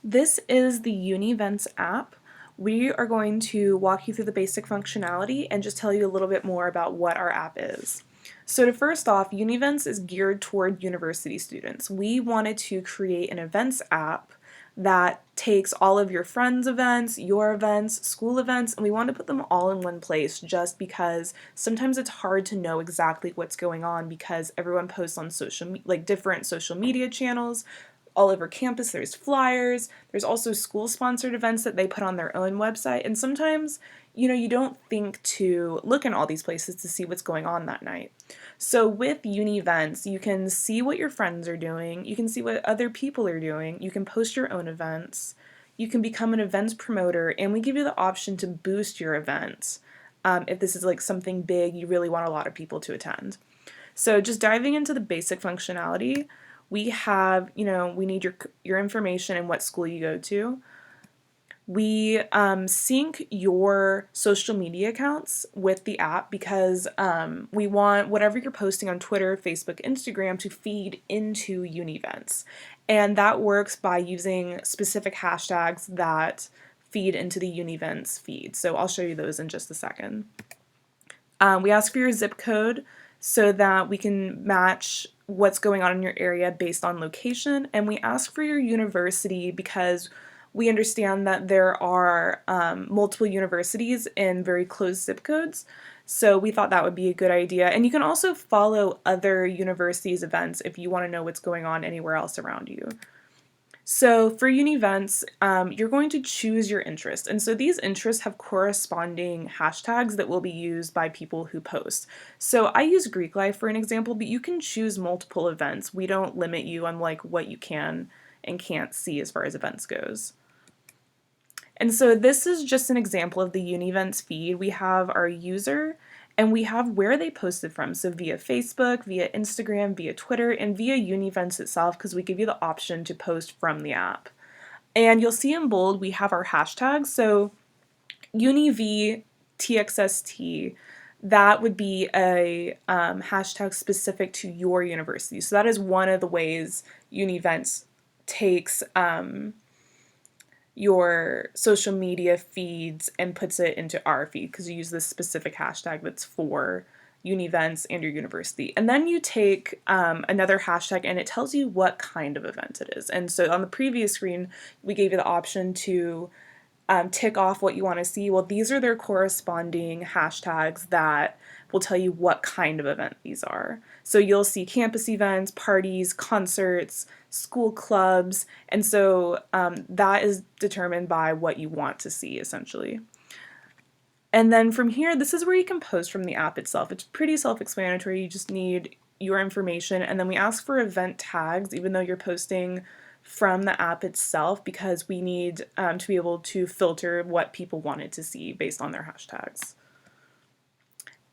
This is the Uni.vents app. We are going to walk you through the basic functionality and just tell you a little bit more about what our app is. So to first off, Uni.vents is geared toward university students. We wanted to create an events app that takes all of your friends' events, your events, school events, and we want to put them all in one place just because sometimes it's hard to know exactly what's going on because everyone posts on different social media channels. All over campus there's flyers, there's also school sponsored events that they put on their own website, and sometimes you don't think to look in all these places to see what's going on that night. So with Uni.vents, you can see what your friends are doing, you can see what other people are doing, you can post your own events, you can become an events promoter, and we give you the option to boost your events if this is like something big you really want a lot of people to attend. So just diving into the basic functionality, we have, we need your information and what school you go to. We sync your social media accounts with the app because we want whatever you're posting on Twitter, Facebook, Instagram to feed into Uni.vents. And that works by using specific hashtags that feed into the Uni.vents feed. So I'll show you those in just a second. We ask for your zip code so that we can match what's going on in your area based on location, and we ask for your university because we understand that there are multiple universities in very close zip codes, so we thought that would be a good idea. And you can also follow other universities' events if you want to know what's going on anywhere else around you. So for Uni.vents, you're going to choose your interest. And so these interests have corresponding hashtags that will be used by people who post. So I use Greek life for an example, but you can choose multiple events. We don't limit you on like what you can and can't see as far as events goes. And so this is just an example of the Uni.vents feed. We have our user and we have where they posted from. So via Facebook, via Instagram, via Twitter, and via Uni.vents itself because we give you the option to post from the app. And you'll see in bold we have our hashtags. So UniV that would be a hashtag specific to your university. So that is one of the ways Uni.vents takes your social media feeds and puts it into our feed because you use this specific hashtag that's for Uni.vents and your university. And then you take another hashtag and it tells you what kind of event it is. And so on the previous screen, we gave you the option to tick off what you want to see. Well, these are their corresponding hashtags that will tell you what kind of event these are. So you'll see campus events, parties, concerts, school clubs, and so that is determined by what you want to see, essentially. And then from here, this is where you can post from the app itself. It's pretty self-explanatory. You just need your information, and then we ask for event tags, even though you're posting from the app itself, because we need to be able to filter what people wanted to see based on their hashtags.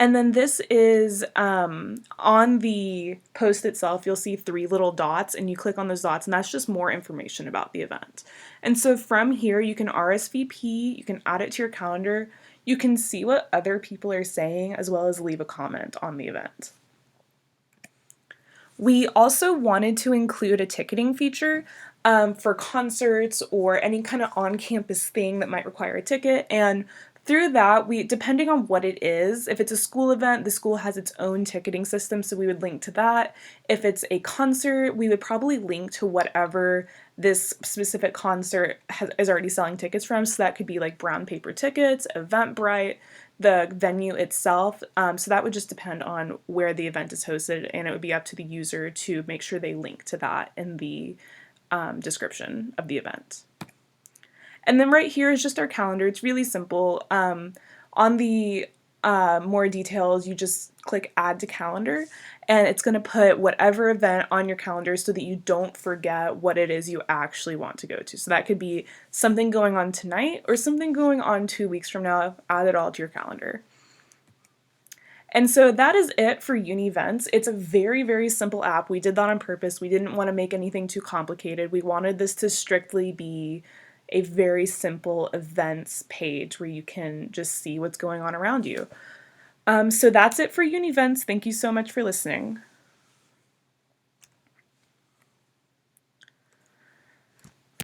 And then this is on the post itself, you'll see 3 little dots and you click on those dots and that's just more information about the event. And so from here you can RSVP, you can add it to your calendar, you can see what other people are saying as well as leave a comment on the event. We also wanted to include a ticketing feature for concerts or any kind of on-campus thing that might require a ticket, and through that, depending on what it is, if it's a school event, the school has its own ticketing system, so we would link to that. If it's a concert, we would probably link to whatever this specific concert is already selling tickets from, so that could be like brown paper tickets, Eventbrite, the venue itself. So that would just depend on where the event is hosted, and it would be up to the user to make sure they link to that in the description of the event. And then right here is just our calendar. It's really simple. On the more details, you just click add to calendar and it's going to put whatever event on your calendar so that you don't forget what it is you actually want to go to. So that could be something going on tonight or something going on 2 weeks from now. Add it all to your calendar. And so that is it for Uni.vents. It's a very, very simple app. We did that on purpose. We didn't want to make anything too complicated. We wanted this to strictly be a very simple events page where you can just see what's going on around you. So that's it for Uni.vents. Thank you so much for listening.